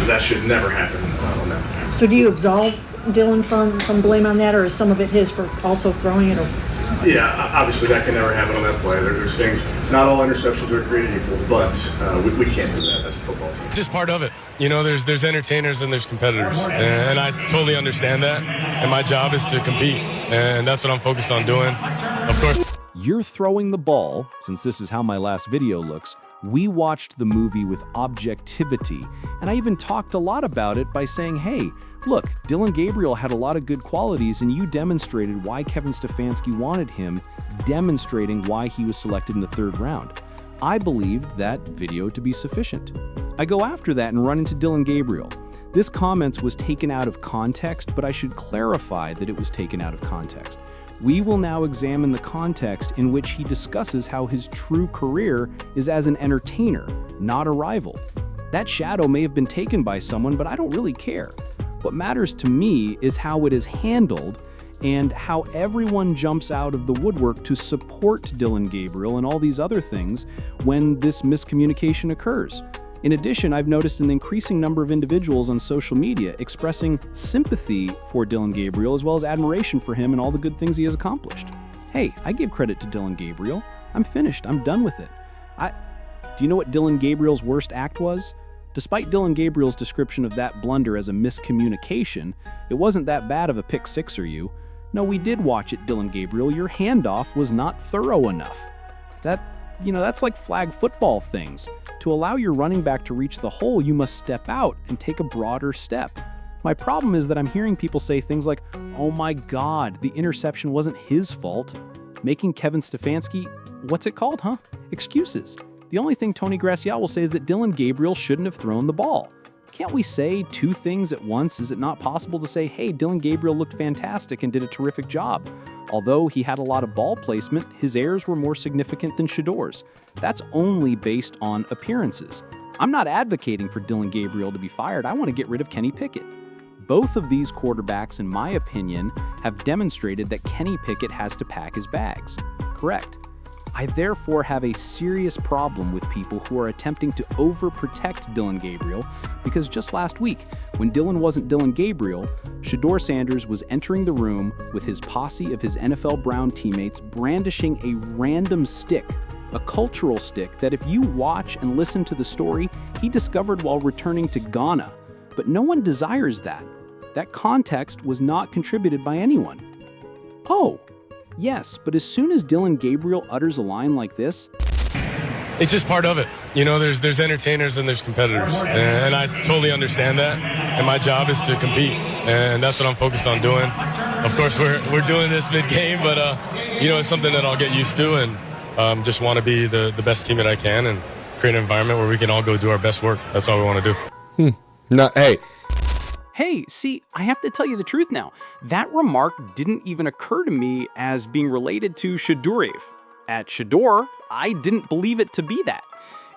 that should never happen on that. So do you absolve Dillon from blame on that, or is some of it his for also throwing it? Or? Yeah, obviously that can never happen on that play. There's things, not all interceptions are created equal, but we can't do that as a football team. Just part of it. You know, there's entertainers and there's competitors, and I totally understand that. And my job is to compete, and that's what I'm focused on doing. Of course. You're throwing the ball, since this is how my last video looks. We watched the movie with objectivity, and I even talked a lot about it by saying, hey, look, Dillon Gabriel had a lot of good qualities, and you demonstrated why Kevin Stefanski wanted him, demonstrating why he was selected in the 3rd round. I believed that video to be sufficient. I go after that and run into Dillon Gabriel. This comment was taken out of context, but I should clarify that it was taken out of context. We will now examine the context in which he discusses how his true career is as an entertainer, not a rival. That shadow may have been taken by someone, but I don't really care. What matters to me is how it is handled and how everyone jumps out of the woodwork to support Dillon Gabriel and all these other things when this miscommunication occurs. In addition, I've noticed an increasing number of individuals on social media expressing sympathy for Dillon Gabriel as well as admiration for him and all the good things he has accomplished. Hey, I give credit to Dillon Gabriel. I'm finished. I'm done with it. Do you know what Dillon Gabriel's worst act was? Despite Dillon Gabriel's description of that blunder as a miscommunication, it wasn't that bad of a pick sixer, you. No, we did watch it, Dillon Gabriel. Your handoff was not thorough enough. That's like flag football things. To allow your running back to reach the hole, you must step out and take a broader step. My problem is that I'm hearing people say things like, oh my God, the interception wasn't his fault. Making Kevin Stefanski, what's it called, huh? Excuses. The only thing Tony Gracial will say is that Dillon Gabriel shouldn't have thrown the ball. Can't we say two things at once? Is it not possible to say, hey, Dillon Gabriel looked fantastic and did a terrific job? Although he had a lot of ball placement, his errors were more significant than Shedeur's. That's only based on appearances. I'm not advocating for Dillon Gabriel to be fired. I want to get rid of Kenny Pickett. Both of these quarterbacks, in my opinion, have demonstrated that Kenny Pickett has to pack his bags. Correct. I therefore have a serious problem with people who are attempting to overprotect Dillon Gabriel because just last week, when Dillon wasn't Dillon Gabriel, Shedeur Sanders was entering the room with his posse of his NFL Brown teammates brandishing a random stick, a cultural stick that if you watch and listen to the story, he discovered while returning to Ghana. But no one desires that. That context was not contributed by anyone. Oh. Yes, but as soon as Dillon Gabriel utters a line like this, it's just part of it. You know, there's entertainers and there's competitors, and I totally understand that. And my job is to compete, and that's what I'm focused on doing. Of course, we're doing this mid-game, but it's something that I'll get used to, and just want to be the best team that I can and create an environment where we can all go do our best work. That's all we want to do. No, Hey, see, I have to tell you the truth now. That remark didn't even occur to me as being related to Shedeur. At Shedeur, I didn't believe it to be that.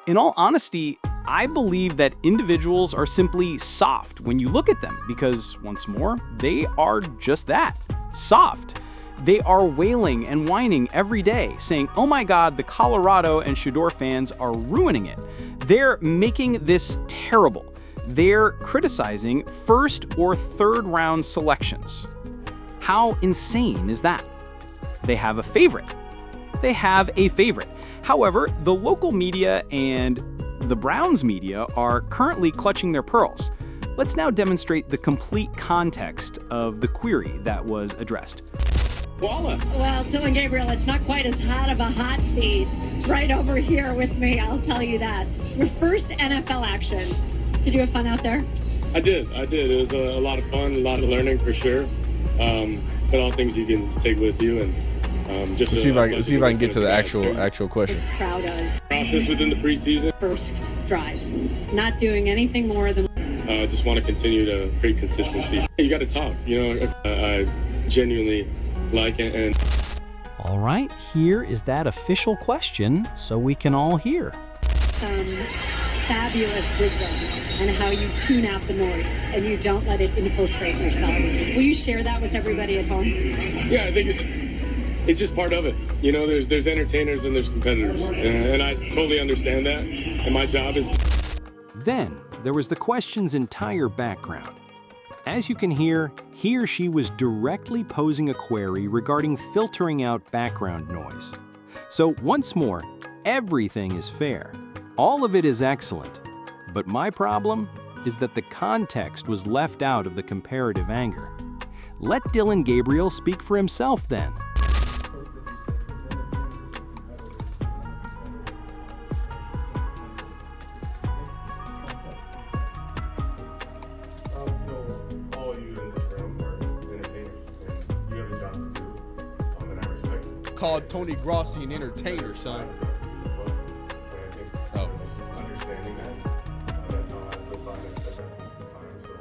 In all honesty, I believe that individuals are simply soft when you look at them because, once more, they are just that, soft. They are wailing and whining every day, saying, oh my God, the Colorado and Shedeur fans are ruining it. They're making this terrible. They're criticizing 1st or 3rd round selections. How insane is that? They have a favorite. However, the local media and the Browns media are currently clutching their pearls. Let's now demonstrate the complete context of the query that was addressed. Well, Dillon Gabriel, it's not quite as hot of a hot seat right over here with me, I'll tell you that. Your first NFL action. Did you have fun out there? I did. It was a lot of fun, a lot of learning for sure. But all things you can take with you, and just see if I can get to the actual question. Proud of process within the preseason. First drive, not doing anything more than. Just want to continue to create consistency. You got to talk. I genuinely like it. And all right, here is that official question, so we can all hear. Fabulous wisdom and how you tune out the noise and you don't let it infiltrate yourself. Will you share that with everybody at home? Yeah, I think it's just part of it. There's entertainers and there's competitors, and I totally understand that. And my job is. Then, there was the question's entire background. As you can hear, he or she was directly posing a query regarding filtering out background noise. So once more, everything is fair. All of it is excellent. But my problem is that the context was left out of the comparative anger. Let Dillon Gabriel speak for himself then. All you in this room are entertainers, and you have a job to do, and I respect it. Called Tony Grossi an entertainer, son. Oh. Understanding that, that's how I live by it at that time, so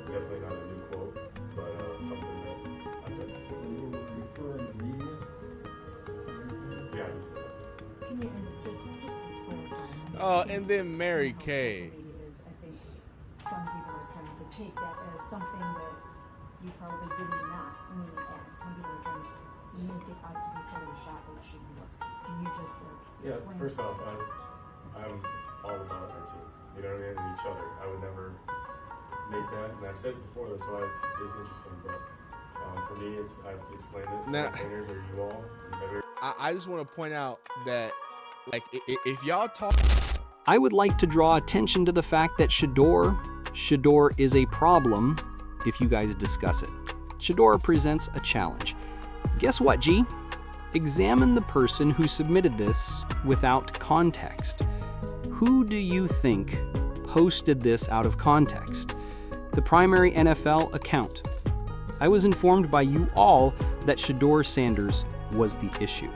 definitely not a new quote, but something that I definitely see. So you were referring to media? Yeah, I just said that. Can you, just to clarify. And then Mary Kay. I think some people are trying to take that as something that you probably did not mean it as. Some people are trying to make it out to be sort of a shot that should be. Can you just Yeah, explain? first off, I'm all about our team. You know what I mean? And each other. I would never make that, and I've said it before. That's why it's interesting. But for me, I've explained it. Now- Entertainers are you all. I just want to point out that, like, if y'all talk. I would like to draw attention to the fact that Shedeur is a problem if you guys discuss it. Shedeur presents a challenge. Guess what, G? Examine the person who submitted this without context. Who do you think posted this out of context? The primary NFL account. I was informed by you all that Shedeur Sanders was the issue.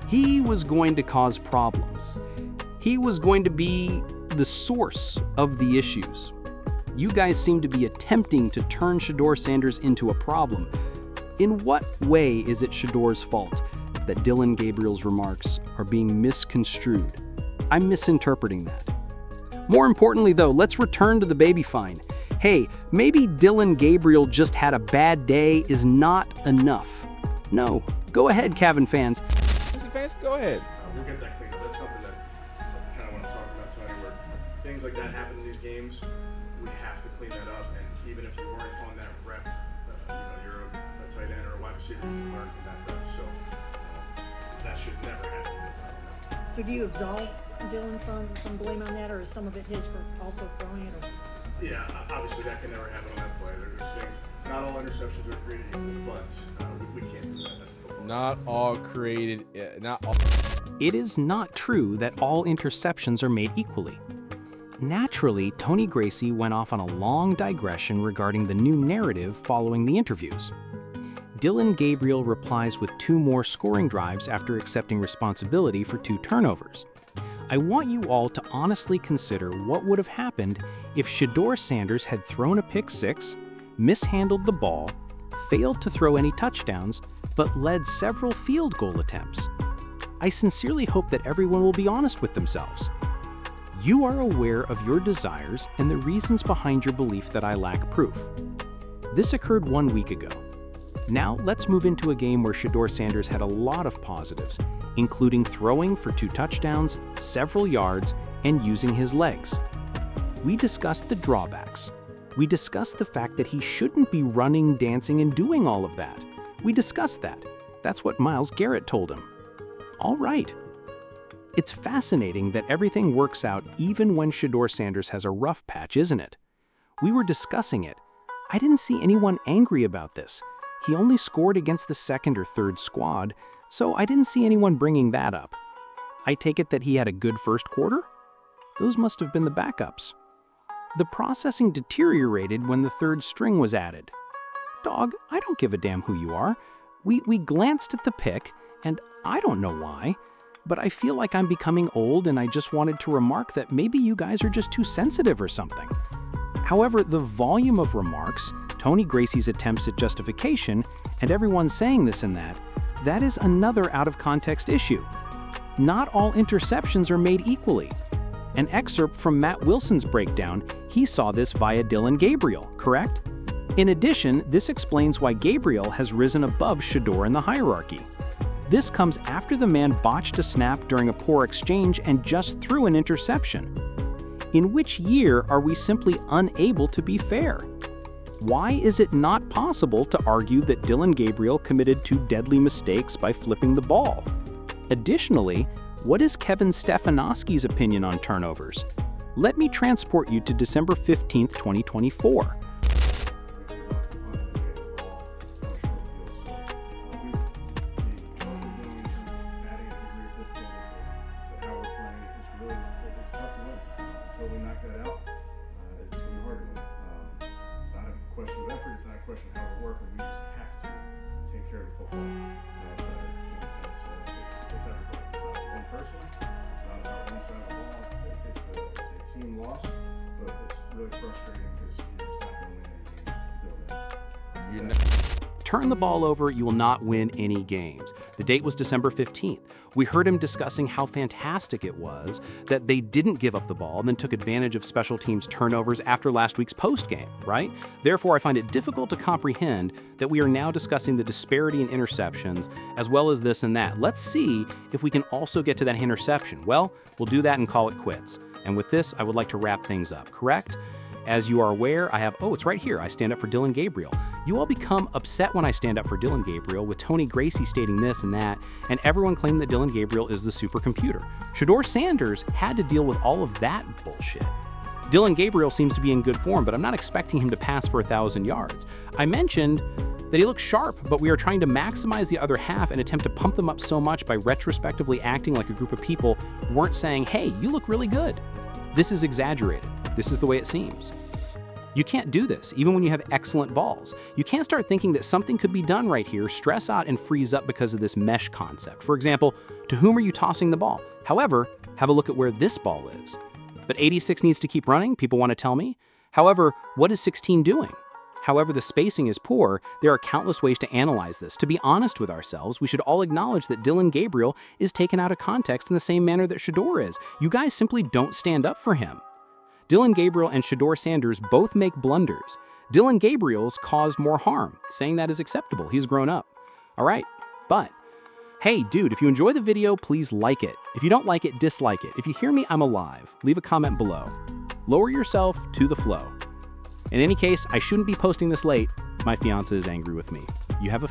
He was going to cause problems. He was going to be the source of the issues. You guys seem to be attempting to turn Shedeur Sanders into a problem. In what way is it Shedeur's fault that Dillon Gabriel's remarks are being misconstrued? I'm misinterpreting that. More importantly though, let's return to the baby fine. Hey, maybe Dillon Gabriel just had a bad day is not enough. No, go ahead, Cavin fans. Mr. Fans, go ahead. We'll get that cleaned up. That's something that I kind of want to talk about, Tony, where things like that happen in these games. We have to clean that up, and even if you weren't on that rep, you're a tight end or a wide receiver, you can learn from that though. So that should never happen. So do you absolve Dillon from blame on that, or is some of it his for also throwing it? Or? Yeah, obviously that can never happen on that play. There's things, not all interceptions are created equal, but we can't do that. That's football. Not all created, not all. It is not true that all interceptions are made equally. Naturally, Tony Gracie went off on a long digression regarding the new narrative following the interviews. Dillon Gabriel replies with 2 more scoring drives after accepting responsibility for 2 turnovers. I want you all to honestly consider what would have happened if Shedeur Sanders had thrown a pick 6, mishandled the ball, failed to throw any touchdowns, but led several field goal attempts. I sincerely hope that everyone will be honest with themselves. You are aware of your desires and the reasons behind your belief that I lack proof. This occurred 1 week ago. Now let's move into a game where Shedeur Sanders had a lot of positives, including throwing for 2 touchdowns, several yards, and using his legs. We discussed the drawbacks. We discussed the fact that he shouldn't be running, dancing, and doing all of that. We discussed that. That's what Myles Garrett told him. All right. It's fascinating that everything works out even when Shedeur Sanders has a rough patch, isn't it? We were discussing it. I didn't see anyone angry about this. He only scored against the 2nd or 3rd squad, so I didn't see anyone bringing that up. I take it that he had a good first quarter? Those must have been the backups. The processing deteriorated when the 3rd string was added. Dog, I don't give a damn who you are. We glanced at the pick, and I don't know why, but I feel like I'm becoming old and I just wanted to remark that maybe you guys are just too sensitive or something. However, the volume of remarks, Tony Gracie's attempts at justification, and everyone saying this and that is another out-of-context issue. Not all interceptions are made equally. An excerpt from Matt Wilson's breakdown, he saw this via Dillon Gabriel, correct? In addition, this explains why Gabriel has risen above Shedeur in the hierarchy. This comes after the man botched a snap during a poor exchange and just threw an interception. In which year are we simply unable to be fair? Why is it not possible to argue that Dillon Gabriel committed 2 deadly mistakes by flipping the ball? Additionally, what is Kevin Stefanowski's opinion on turnovers? Let me transport you to December 15th, 2024. Question of effort, it's not a question of how we work, and we just have to take care of the football. It's everybody. It's not one person. It's not about one side of the ball. It's a team loss, but it's really frustrating because you're just not going to win any games doing that. Turn the ball over, you will not win any games. The date was December 15th. We heard him discussing how fantastic it was that they didn't give up the ball and then took advantage of special teams turnovers after last week's postgame, right? Therefore, I find it difficult to comprehend that we are now discussing the disparity in interceptions as well as this and that. Let's see if we can also get to that interception. Well, we'll do that and call it quits. And with this, I would like to wrap things up, correct? As you are aware, I have, it's right here, I stand up for Dillon Gabriel. You all become upset when I stand up for Dillon Gabriel, with Tony Gracie stating this and that, and everyone claiming that Dillon Gabriel is the supercomputer. Shedeur Sanders had to deal with all of that bullshit. Dillon Gabriel seems to be in good form, but I'm not expecting him to pass for 1,000 yards. I mentioned that he looks sharp, but we are trying to maximize the other half and attempt to pump them up so much by retrospectively acting like a group of people weren't saying, hey, you look really good. This is exaggerated. This is the way it seems. You can't do this, even when you have excellent balls. You can't start thinking that something could be done right here, stress out and freeze up because of this mesh concept. For example, to whom are you tossing the ball? However, have a look at where this ball is. But 86 needs to keep running, people want to tell me. However, what is 16 doing? However, the spacing is poor, there are countless ways to analyze this. To be honest with ourselves, we should all acknowledge that Dillon Gabriel is taken out of context in the same manner that Shedeur is. You guys simply don't stand up for him. Dillon Gabriel and Shedeur Sanders both make blunders. Dillon Gabriel's caused more harm, saying that is acceptable. He's grown up. All right, but hey, dude, if you enjoy the video, please like it. If you don't like it, dislike it. If you hear me, I'm alive. Leave a comment below. Lower yourself to the flow. In any case, I shouldn't be posting this late. My fiance is angry with me. You have a